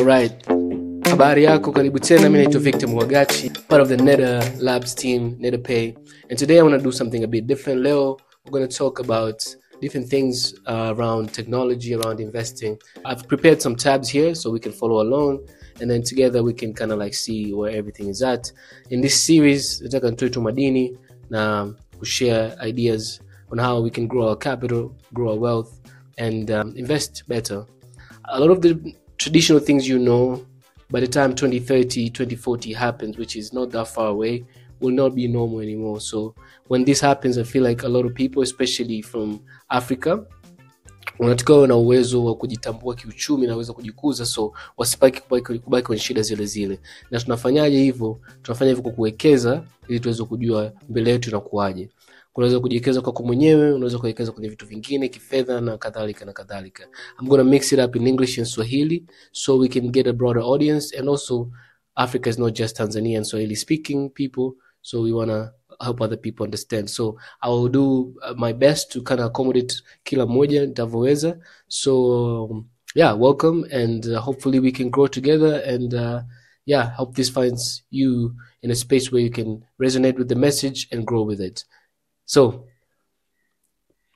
Alright. Habari yako, karibu tena. Mimi naitwa Victor Mwagachi, part of the Neda Labs team, NedaPay. And today I want to do something a bit different. Leo, we're going to talk about different things around technology, around investing. I've prepared some tabs here so we can follow along, and then together we can kind of like see where everything is at. In this series, nataka nitoe tu madini na share ideas on how we can grow our capital, grow our wealth, and invest better. A lot of the traditional things, by the time 2030, 2040 happens, which is not that far away, will not be normal anymore. So when this happens, I feel like a lot of people, especially from Africa, wanatakiwa na uwezo wa kujitambua kiuchumi na uwezo kujikuza, so wasipaki kubaki kwenye shida zile zile. Na tunafanyaje hivyo? Tunafanya hivyo kwa kuwekeza ili tuweze kujua mbele yetu inakuaje. Unaweza kujiwekeza kwako mwenyewe, unaweza kuwekeza kwenye vitu vingine, kifedha na kadhalika na kadhalika. I'm going to mix it up in English and Swahili so we can get a broader audience, and also Africa is not just Tanzania and Swahili speaking people, so we want to help other people understand. So I will do my best to kind of accommodate kila moja nitavoweza. So yeah, welcome, and hopefully we can grow together, and hope this finds you in a space where you can resonate with the message and grow with it. So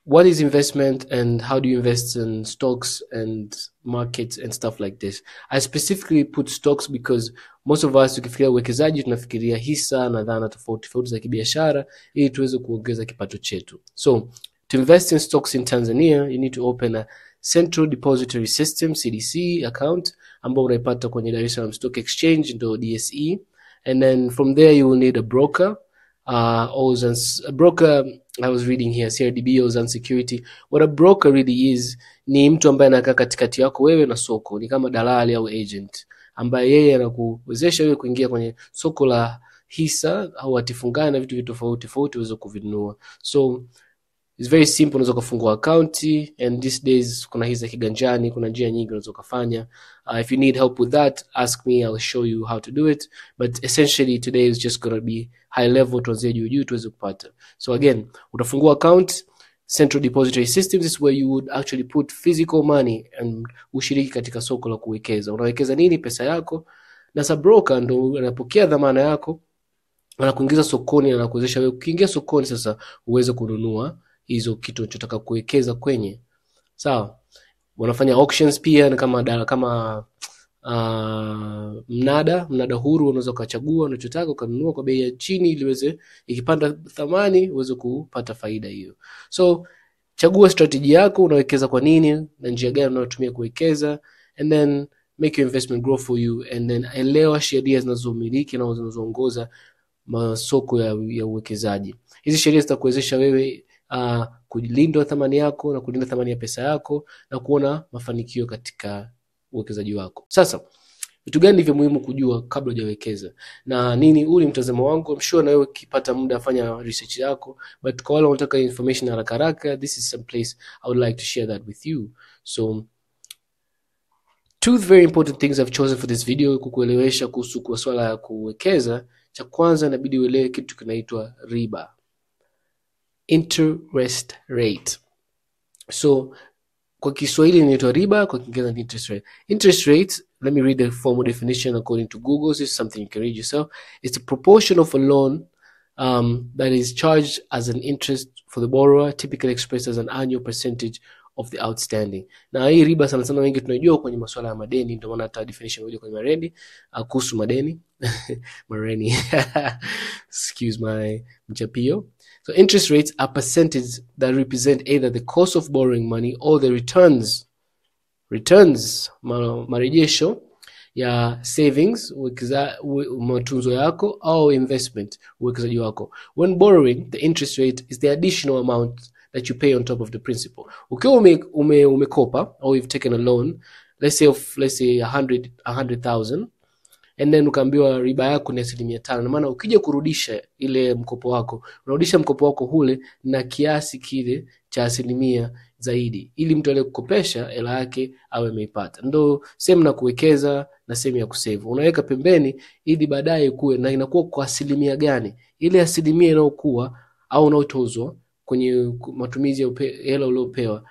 what is investment, and how do you invest in stocks and markets and stuff like this? I specifically put stocks because most of us, tukifikiria uwekezaji tunafikiria hisa na dhana tofauti za kibiashara ili tuweze kuongeza kipato chetu. So to invest in stocks in Tanzania, you need to open a Central Depository System CDC account ambao unaipata kwenye Dar es Salaam Stock Exchange, ndo DSE, and then from there you will need a broker. A broker, I was reading here, CRDB, Ozan Security. What a broker really is, ni mtu ambaye anakaa katikati yako wewe na soko, ni kama dalali au agent ambaye yeye anakuwezesha wewe kuingia kwenye soko la hisa au hatifungani na vitu tofauti uweze kuvinunua. So it's very simple. Unaweza kufungua account, and these days kuna hisa kiganjani, kuna njia nyingi unaweza kufanya. If you need help with that, ask me, I'll show you how to do it. But essentially today is just going to be high level, tuanzie juu tuweze kupata. So again, utafungua account, Central Depository Systems is where you would actually put physical money and ushiriki katika soko la kuwekeza. Unawekeza nini? Pesa yako. Na sa broker ndo anapokea dhamana yako, anakuingiza sokoni, anakuwezesha wewe kuingia sokoni sasa uweze kununua hizo kitu unachotaka kuwekeza kwenye. Sawa? Wanafanya auctions pia, kama mnada huru. Unaweza kuchagua unachotaka ukanunua kwa bei ya chini ili uweze, ikipanda thamani uweze kupata faida hiyo. So chagua strategy yako, unawekeza kwa nini na njia gani unayotumia kuwekeza, and then make your investment grow for you, and then elewa sheria zinazomiliki na zinazoongoza masoko ya uwekezaji. Hizi sheria zitakuwezesha wewe kulinda thamani yako na kulinda thamani ya pesa yako na kuona mafanikio katika uwekezaji wako. Sasa vitu gani vya muhimu kujua kabla hujawekeza na nini? Uli mtazamo wangu, I'm sure na wewe ukipata muda fanya research yako, but kwa wale wanataka information haraka, this is some place I would like to share that with you. So two very important things I've chosen for this video kukuelewesha kuhusu kwa swala ya kuwekeza. Cha kwanza, inabidi uelewe kitu kinaitwa riba, interest rate. So kwa Kiswahili inaitwa riba, kwa Kiingereza ni interest rate. Interest rate, let me read the formal definition according to Google. This is something you can read yourself. It's a proportion of a loan that is charged as an interest for the borrower, typically expressed as an annual percentage of the outstanding. Na hii riba sana wengi tunajua kwenye masuala ya madeni, ndio maana hata definition moja kwenye mareni kuhusu madeni mareni excuse my mchapio. So interest rates are percentages that represent either the cost of borrowing money or the returns marejesho ya savings, matunzo yako, au investment, uwekezaji wako. When borrowing, the interest rate is the additional amount that you pay on top of the principal. Ukiwa umekopa, or you've taken a loan, let's say 100,000, and then ukaambiwa riba yako ni 5%. Na maana ukija kurudisha ile mkopo wako, unarudisha mkopo wako hule na kiasi kile cha 1% zaidi, ili mtu aliyekukopesha hela yake awe ameipata. Ndio sehemu na kuwekeza na sehemu ya kusave. Unaweka pembeni ili baadaye kuwe, na inakuwa kwa 1% gani? Ile 1% inayokuwa au unaotozwa kwenye matumizi ya hela uliopewa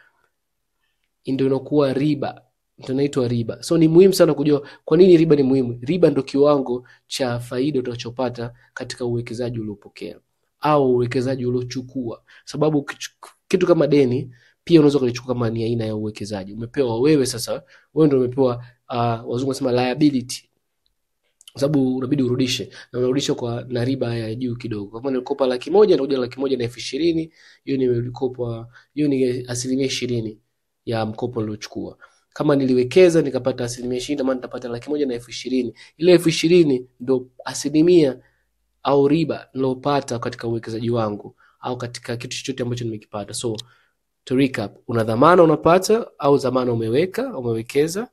ndio inakuwa riba. tunaitwa riba. So ni muhimu sana kujua kwa nini riba ni muhimu. Riba ndio kiwango cha faida utachopata katika uwekezaji uliopokea au uwekezaji uliochukua. Sababu kitu kama deni pia unaweza kulichukua kama ni aina ya uwekezaji. Umepewa wewe, sasa wewe ndio umepewa wazungu wanasema liability. Sababu unabidi urudishe, na unarudisha na riba ya juu kidogo. Kama nilikopa 100,000 na kuja 1,120,000, hiyo nilikopa, hiyo ni 20% ya mkopo niliochukua. Kama niliwekeza nikapata 20%, maana nitapata 1,120,000. Ile 20,000 ndio asilimia au riba nilopata katika uwekezaji wangu au katika kitu chochote ambacho nimekipata. So to recap, una dhamana unapata au dhamana umewekeza,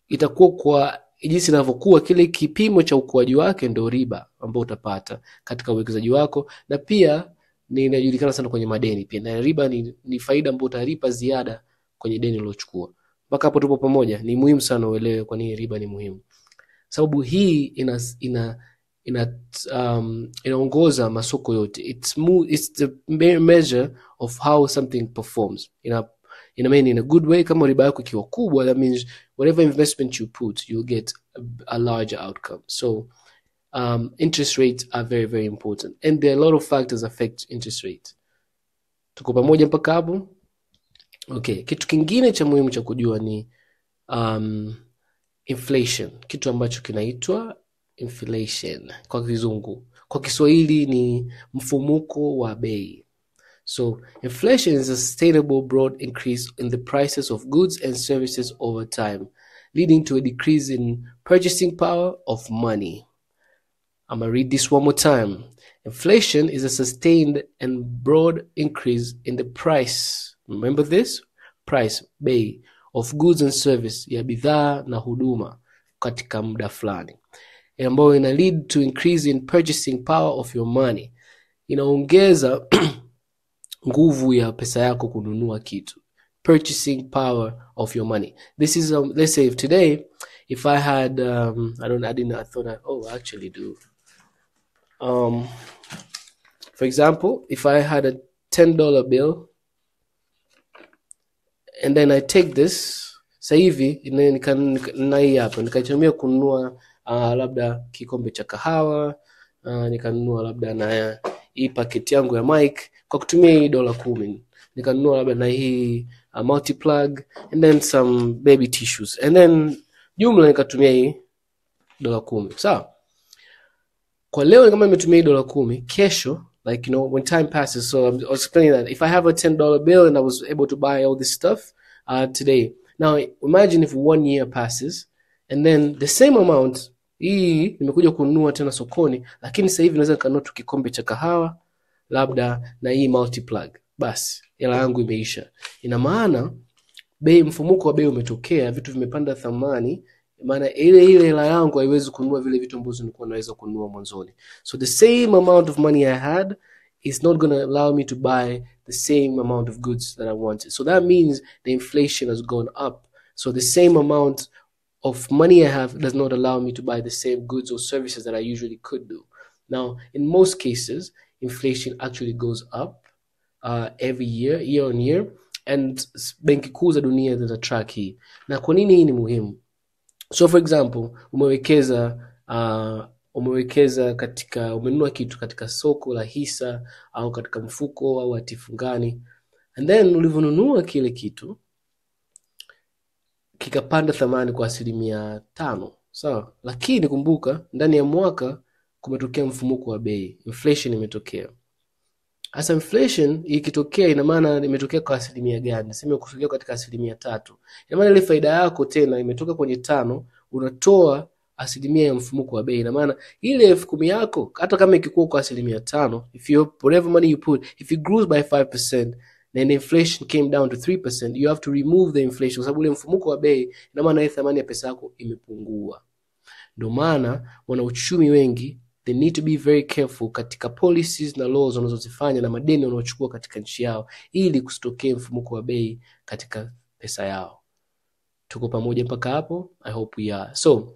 itakuwa kwa jinsi inavyokuwa kile kipimo cha ukuaji wake ndio riba ambayo utapata katika uwekezaji wako. Na pia inajulikana sana kwenye madeni pia, na riba ni faida ambayo utalipa ziada kwenye deni ulilochukua. Mpaka hapo tupo pamoja? Ni muhimu sana uelewe kwa nini riba ni muhimu. Sababu hii inaongoza masoko yote. It's the measure of how something performs. In a good way. Kama riba yako ikiwa kubwa, that means whatever investment you put, you'll get a larger outcome. So interest rates are very, very important, and there are a lot of factors affect interest rate. Tuko pamoja mpaka hapo? Okay, kitu kingine cha muhimu cha kujua ni inflation, kitu ambacho kinaitwa inflation kwa kizungu. Kwa Kiswahili ni mfumuko wa bei. So inflation is a sustainable broad increase in the prices of goods and services over time, leading to a decrease in purchasing power of money. I'm going to read this one more time. Inflation is a sustained and broad increase in the price. Remember this? Price, bei, of goods and service, ya bidhaa na huduma katika muda fulani. Ambayo ina lead to increase in purchasing power of your money. Inaongeza nguvu ya pesa yako kununua kitu. Purchasing power of your money. This is let's say if today, if I had I actually do. For example, if I had a $10 bill and then I take this, sasa hivi nikaitumia kununua labda kikombe cha kahawa, nikanunua labda na hii paketi yangu ya mic kwa kutumia hii $10. Nikanunua labda na hii multi-plug and then some baby tissues, and then jumla nikatumia hii $10. Sawa? Kwa leo kama nimetumia hii $10, kesho, like, you know, when time passes, so I was explaining that if I have a $10 bill and I was able to buy all this stuff today, now imagine if 1 year passes and then the same amount hii nimekuja kununua tena sokoni, lakini sasa hivi naweza kanunua tu kikombe cha kahawa labda na hii multi-plug. Basi hela yangu imeisha. Ina maana mfumuko wa bei umetokea, vitu vimepanda thamani, maana ile hela yangu haiwezi kununua vile vitu ambavyo nilikuwa naweza kununua mwanzoni. So the same amount of money I had is not going to allow me to buy the same amount of goods that I wanted. So that means the inflation has gone up. So the same amount of money I have does not allow me to buy the same goods or services that I usually could do. Now, in most cases, inflation actually goes up every year on year, and benki kuu za dunia zina track hii. Na kwa nini hii ni muhimu? So for example, umenunua kitu katika soko la hisa au katika mfuko au hatifungani, and then ulivyonunua kile kitu kikapanda thamani kwa 5%. Sawa? Lakini kumbuka ndani ya mwaka kumetokea mfumuko wa bei, inflation imetokea. Asa inflation ikitokea, ina maana imetokea kwa asilimia gani? Sema kutokea katika 3%. Ina maana ile faida yako tena imetoka kwenye 5, unatoa asilimia ya mfumuko wa bei. Ina maana ile 10,000 yako hata kama ikikuwa kwa 5%, whatever money you put, if it grows by 5%, then inflation came down to 3%, you have to remove the inflation, sababu ile mfumuko wa bei, ina maana ile thamani ya pesa yako imepungua. Ndio maana wanauchumi wengi, they need to be very careful katika policies na laws wanazozifanya na madeni wanaochukua katika nchi yao, ili kusitokee mfumuko wa bei katika pesa yao. Tuko pamoja mpaka hapo? I hope we are. So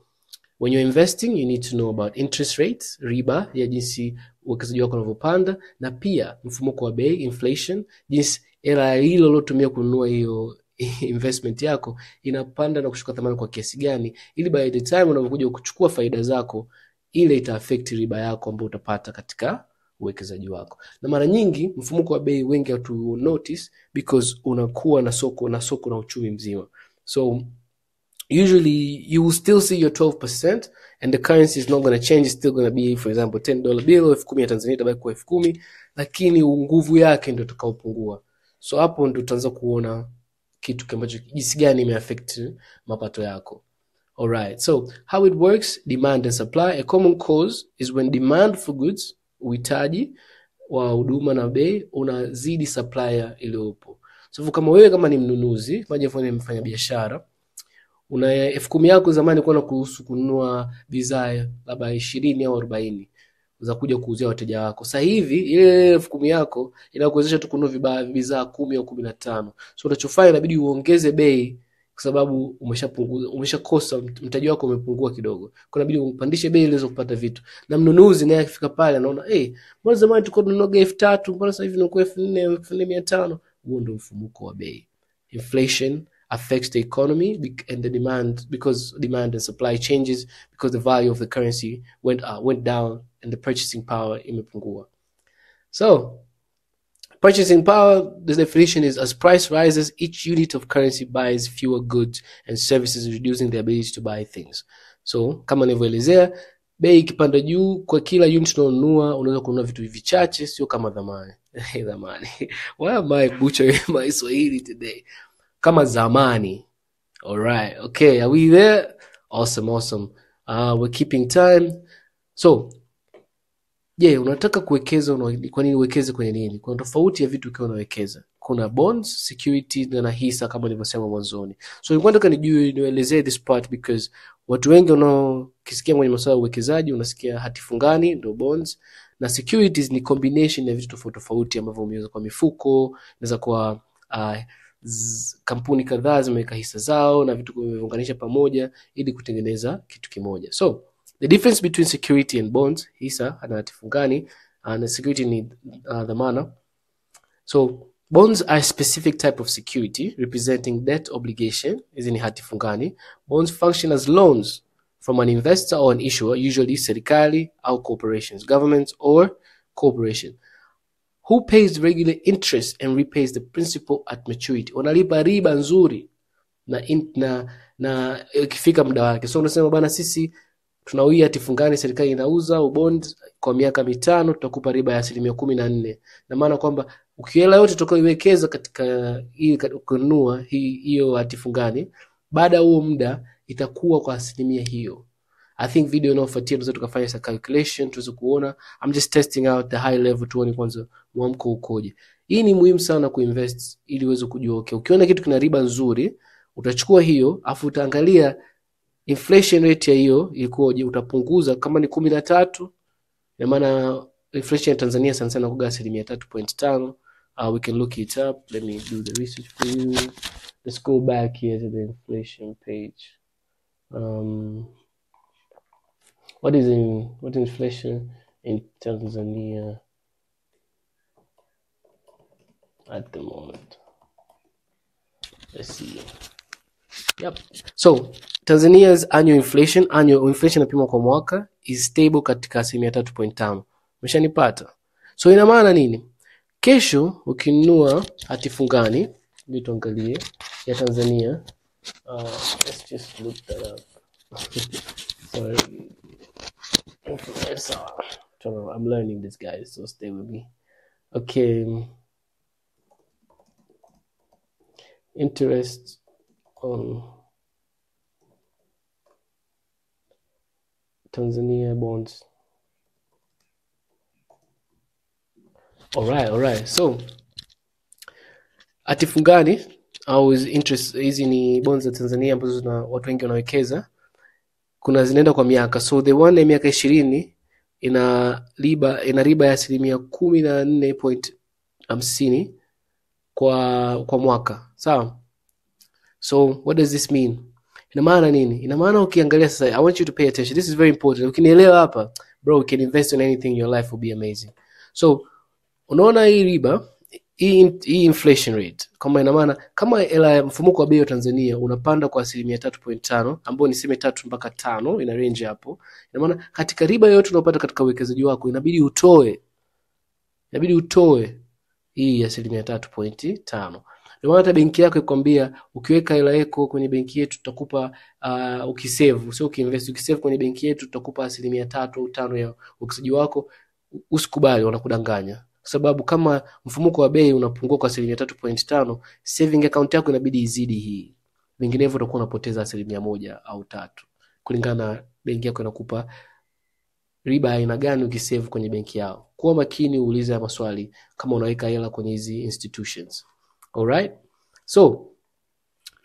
when you're investing, you need to know about interest rates, riba, ya jinsi uwekezaji wako unavyopanda, na pia mfumuko wa bei, inflation, jinsi hela hilo ulotumia kununua hiyo investment yako inapanda na kushuka thamani kwa kiasi gani, ili by the time unapokuja kuchukua faida zako ile ita affect riba yako ambayo utapata katika uwekezaji wako. Na mara nyingi mfumuko wa bei wengi hatu notice because unakuwa na soko na uchumi mzima. So usually you will still see your 12% and the currency is not going to change. It's still going to be, for example, $10 bill, 10,000 ya Tanzania itabaki kwa 10,000, lakini nguvu yake ndio itakayopungua. So hapo ndio utaanza kuona kitu ambacho jinsi gani imeaffect mapato yako. Alright, so how it works, demand and supply. A common cause is when demand for goods, uhitaji wa huduma na bei, unazidi supplier iliyopo. So kama wewe kama ni mnunuzi, maana mfanya biashara, una 10,000 yako zamani kwa kuhusu kununua bidhaa labda 20 au 40 za kuja kuuzia wateja wako. Sasa hivi ile 10,000 yako inakuwezesha tu kununua bidhaa 10 au 15. So unachofanya inabidi uongeze bei kwa sababu umeshakosa mtaji wako umepungua kidogo. Kwa inabidi upandishe bei ili uweze kupata vitu. Na mnunuzi naye akifika pale anaona mbona zamani tulikuwa tunanunua 3,000, mbona sasa hivi tunakuwa 4,000, 4,500? Huo ndio mfumuko wa bei. Inflation affects the economy and the demand, because demand and supply changes because the value of the currency went down and the purchasing power imepungua. So purchasing power, the definition is as price rises, each unit of currency buys fewer goods and services, reducing the ability to buy things. So kama nilivyoelezea, bei ikipanda juu, kwa kila unit unanunua unaweza kununua vitu vichache, sio kama zamani. Zamani. Why am I butchering my Swahili today? Kama zamani. Alright, okay, are we there? Awesome. We're keeping time. So unataka kuwekeza, kwa nini uwekeze kwenye nini? Kuna tofauti ya vitu ukiwa unawekeza. Kuna bonds, security na hisa kama nilivyosema mwanzoni. So nilikuwa nataka nielezee this part because watu wengi wanaokisikia kwenye masuala ya uwekezaji unasikia hati fungani ndio bonds, na securities ni combination ya vitu tofauti ambavyo umeweza kwa mifuko, inaweza kwa kampuni kadhaa zimeweka hisa zao na vitu vimeunganisha pamoja ili kutengeneza kitu kimoja. So the difference between security and bonds, hisa na hati fungani, na security ni dhamana. So bonds are a specific type of security representing debt obligation, hizi ni hati fungani. Bonds function as loans from an investor or an issuer, usually serikali au corporations, governments or corporation, who pays regular interest and repays the principal at maturity. Wanalipa riba nzuri na ikifika muda wake. So unasema bana, sisi tunauia hati fungani, serikali inauza bond kwa miaka 5, tutakupa riba ya 14%. Na maana kwamba ukiela yote utakayoiwekeza katika hii kununua hiyo hati fungani, baada ya huo muda itakuwa kwa 1% hiyo. I think video inayofuatia tunaweza tukafanya sa calculation tuweze kuona. I'm just testing out the high level tuone kwanza mwamko ukoje. Hii ni muhimu sana kuinvest ili uweze kujua ukiona kitu kina riba nzuri, utachukua hiyo afu utaangalia inflation rate ya hiyo ilikoje, utapunguza. Kama ni 13, na maana inflation ya Tanzania sana sana kuga 3.5. We can look it up. Let me do the research for you. Let's go back here to the inflation page. What is inflation in Tanzania at the moment? Let's see. Yep. So Tanzania's annual inflation inapimwa kwa mwaka, is stable katika 3.5. Umeshanipata? So ina maana nini? Kesho ukinunua hati fungani, ndio tuangalie ya Tanzania. Let's just look that up. Sorry. I'm learning this, guys, so stay with me. Okay. Interest on Tanzania bonds. Alright. So hati fungani au interest, hizi ni bonds za Tanzania ambazo watu wengi wanawekeza. Kuna zinaenda kwa miaka. So the one ya miaka 20 ina riba ya 14.50 kwa mwaka. Sawa? So what does this mean? Ina maana nini? Ina maana ukiangalia sasa, I want you to pay attention. This is very important. Ukinielewa hapa, bro, you can invest in anything in your life will be amazing. So unaona hii riba hii inflation rate, kama ina maana kama hela ya mfumuko wa bei wa Tanzania unapanda kwa 3.5 ambayo niseme 3 mpaka 5, ina range hapo, ina maana katika riba yote unayopata katika uwekezaji wako inabidi utoe hii ya 3.5. Ndio maana hata benki yako ikwambia ukiweka hela yako kwenye benki yetu tutakupa ukisave, sio ukiinvest, ukisave kwenye benki yetu tutakupa 3% au 5 ya uwekezaji wako. Usikubali, wanakudanganya. Kwa sababu kama mfumuko wa bei unapungua kwa 3.5, saving account yako inabidi izidi hii. Vinginevyo utakuwa unapoteza 1% au 3 kulingana na benki yako inakupa riba aina gani ukisave kwenye benki yao. Kuwa makini, uulize maswali kama unaweka hela kwenye hizi institutions. Alright? So,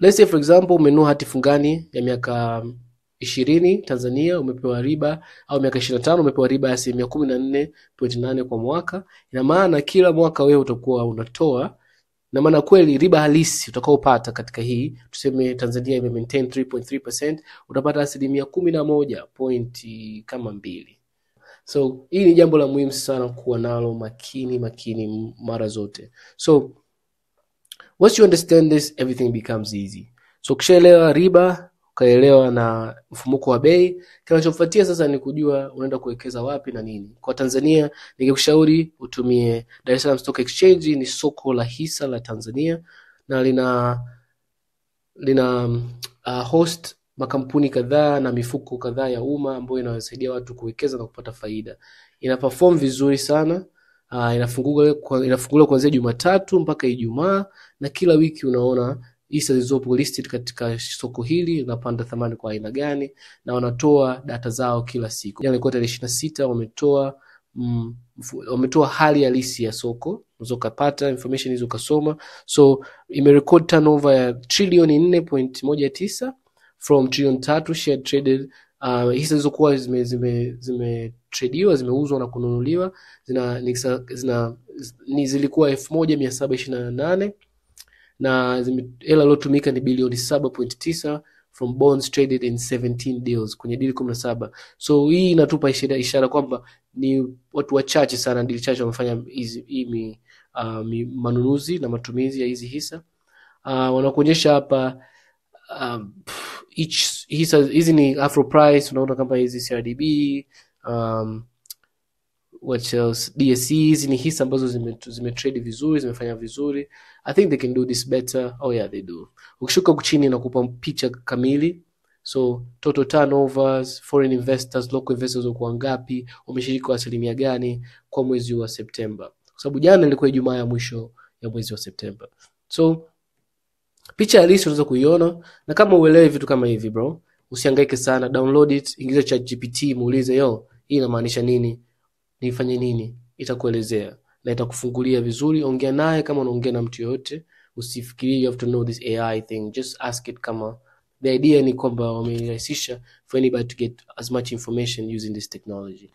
let's say for example umenunua hati fungani ya miaka 20 Tanzania, umepewa riba, au miaka 25 umepewa riba ya 14.8 kwa mwaka. Ina maana kila mwaka wewe utakuwa unatoa, na maana kweli riba halisi utakaopata katika hii, tuseme Tanzania ime maintain 3.3%, utapata 11.2. So hii ni jambo la muhimu sana kuwa nalo makini mara zote. So once you understand this, everything becomes easy. So ukishaelewa riba, ukaelewa na mfumuko wa bei, kinachofuatia sasa ni kujua unaenda kuwekeza wapi na nini. Kwa Tanzania ningekushauri utumie Dar es Salaam Stock Exchange. Ni soko la hisa la Tanzania na lina host makampuni kadhaa na mifuko kadhaa ya umma ambayo inawasaidia watu kuwekeza na kupata faida. Ina perform vizuri sana. Inafunguliwa kuanzia Jumatatu mpaka Ijumaa, na kila wiki unaona hisa zilizopo listed katika soko hili zinapanda thamani kwa aina gani, na wanatoa data zao kila siku. Jana ilikuwa tarehe 26, wametoa hali halisi ya soko, unaweza kupata information hizo ukasoma. So imerecord turnover ya trilioni 4.19 from trilioni 3 share traded. Hisa zilizokuwa zimetradiwa, zimeuzwa na kununuliwa zilikuwa 1728, na hela iliyotumika ni bilioni 7.9 from bonds traded in 17 deals, kwenye deal 17. So hii inatupa ishara kwamba ni watu wachache sana, deal chache wamefanya hizi manunuzi na matumizi ya hizi hisa. Wanakuonyesha hapa each hisa, hizi ni Afro Price, unaona kama hizi CRDB, what else, DSE. Hizi ni hisa ambazo zimetrade vizuri, zimefanya vizuri. I think they can do this better. Oh yeah, they do. Ukishuka chini na kupa picha kamili. So total turnovers, foreign investors, local investors wako ngapi, wameshiriki kwa asilimia gani kwa mwezi wa September, kwa sababu jana ilikuwa Ijumaa ya mwisho ya mwezi wa September. So picha halisi unaweza kuiona, na kama uelewe vitu kama hivi bro, usihangaike sana, download it, ingiza ChatGPT, muulize hii inamaanisha nini, nifanye nini, itakuelezea na itakufungulia vizuri. Ongea naye kama unaongea na mtu yote, usifikirie you have to know this AI thing, just ask it. Kama the idea ni kwamba wamerahisisha for anybody to get as much information using this technology.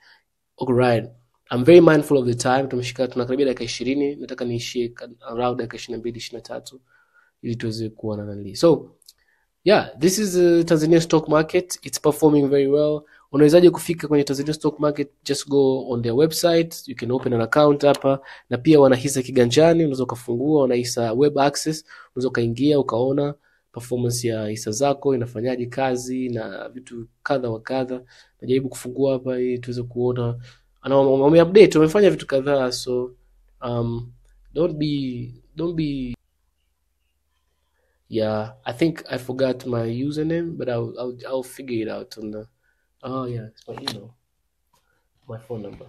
Alright, I'm very mindful of the time. Tunakaribia dakika 20, nataka niishie around dakika 22-23 ili tuweze kuwa na nani. So yeah, this is the Tanzania stock market. It's performing very well. Unawezaje kufika kwenye Tanzania stock market? Just go on their website, you can open an account hapa, na pia wana hisa kiganjani, unaweza kufungua, wana hisa web access, unaweza kaingia ukaona performance ya hisa zako inafanyaje kazi na vitu kadha wa kadha. Najaribu kufungua hapa ili tuweze kuona wame-update, wamefanya vitu kadhaa. So don't be yeah, I think I forgot my username, but I'll figure it out on the yeah, it's my email, my phone number.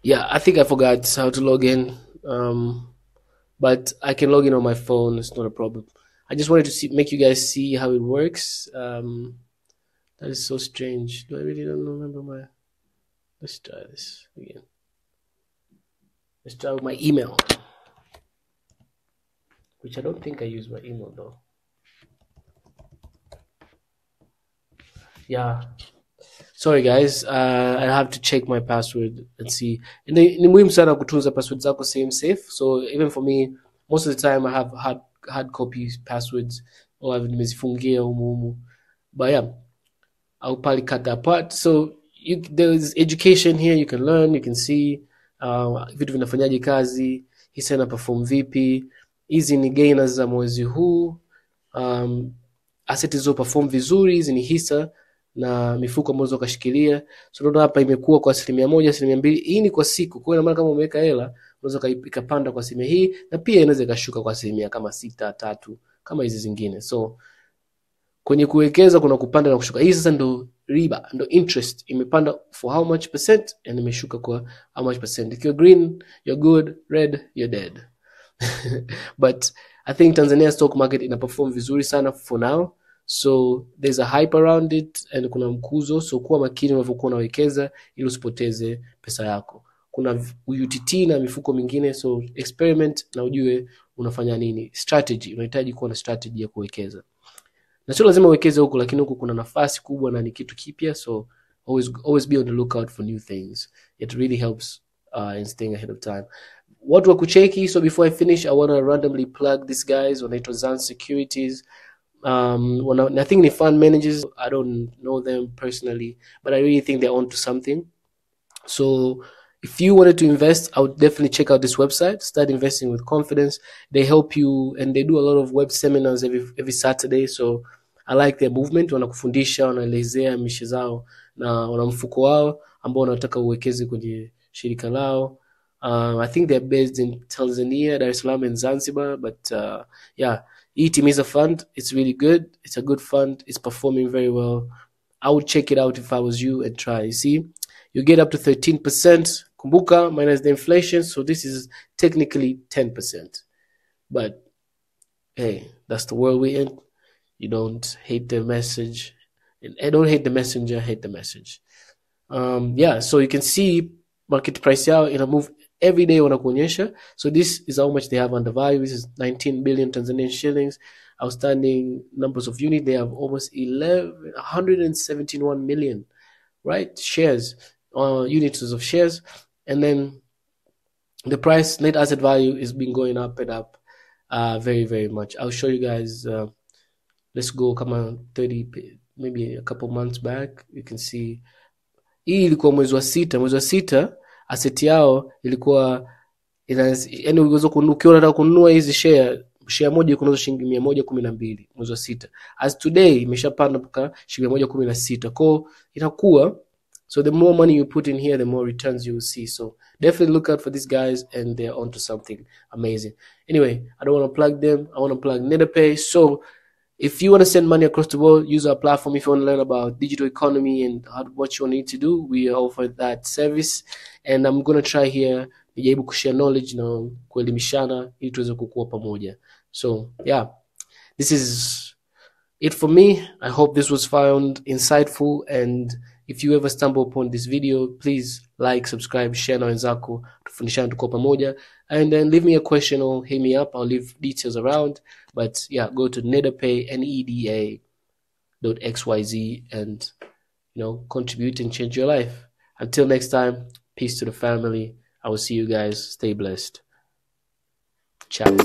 Yeah, I think I forgot how to log in, but I can log in on my phone. It's not a problem. I just wanted to make you guys see how it works. That is so strange. Do I really don't remember my... Let's try this again. Let's try with my email, which I don't think I use my email though. Yeah, sorry guys, I have to check my password and see. Ni muhimu sana kutunza password zako same safe. So even for me, Most of the time I have hard copy passwords or I've nimezifungia humu. But yeah, I'll probably cut that part. So there's education here. You can learn, you can see vitu vinafanyaje kazi, hii sana perform vipi, hizi ni gainers za mwezi huu, asset hizo perform vizuri, hizi ni hisa na mifuko ambazo kashikilia. So unaona hapa imekuwa kwa 1%, 2%. Hii ni kwa siku. Kwa hiyo maana kama umeweka hela unaweza ikapanda kwa asilimia hii, na pia inaweza ikashuka kwa asilimia kama 6, 3 kama hizi zingine. So kwenye kuwekeza kuna kupanda na kushuka. Hii sasa ndo riba, ndo interest. Imepanda for how much percent and imeshuka kwa how much percent. If you're green, you're good. Red, you're dead. But I think Tanzania stock market ina perform vizuri sana for now. So there's a hype around it and kuna mkuzo. So kuwa makini unavyokuwa unawekeza ili usipoteze pesa yako. Kuna UTT na mifuko mingine, so experiment na ujue unafanya nini. Strategy, unahitaji kuwa na strategy ya kuwekeza. Na sio lazima uwekeze huko, lakini huko kuna nafasi kubwa na ni kitu kipya, so always be on the lookout for new things. It really helps in staying ahead of time. Watu wa kucheki, so before I finish, I want to randomly plug these guys. Wanaitwa Zan Securities. I think they fund managers. I don't know them personally, but I really think they're onto something. So if you wanted to invest, I would definitely check out this website. Start investing with confidence. They help you, and they do a lot of web seminars every Saturday. So I like their movement. Wanakufundisha, wanaelezea mishe zao na wana mfuko wao ambao wanataka uwekeze kwenye shirika lao. I think they're based in Tanzania, Dar es Salaam and Zanzibar, but yeah, Itimiza Fund, it's really good. It's a good fund. It's performing very well. I would check it out if I was you and try. You see, you get up to 13%. Kumbuka minus the inflation, so this is technically 10%. But hey, that's the world we're in. You don't hate the message. I don't hate the messenger, hate the message. Yeah, so you can see market price yao in a move every day wanakuonyesha. So this is how much they have under value. This is 19 billion Tanzanian shillings. Outstanding numbers of units, they have almost 171 million, right? Shares, units of shares. And then the price, net asset value, is been going up and up very, very much. I'll show you guys. Let's go come on 30, maybe a couple months back. You can see hii ilikuwa mwezi wa sita asset yao ilikuwa yani ukiweza unataka kununua hizi share moja iko shilingi 112 mwezi wa sita. As today imeshapanda mpaka shilingi 116. Kwa inakuwa, so the more money you put in here, the more returns you will see. So definitely look out for these guys, and they're onto something amazing. Anyway, I don't want to plug them. I want to plug NetaPay. So if you want to send money across the world, use our platform. If you want to learn about digital economy and what you need to do, we offer that service. And I'm going to try here nijaribu kushare knowledge na kuelimishana ili tuweze kukua pamoja. So yeah, this is it for me. I hope this was found insightful, and if you ever stumble upon this video, please like, subscribe, share na wenzako, tufundishane tuko pamoja, and then leave me a question or hit me up. I'll leave details around. But yeah, go to NetaPay, NEDA.xyz, and contribute and change your life. Until next time, peace to the family. I will see you guys. Stay blessed. Ciao.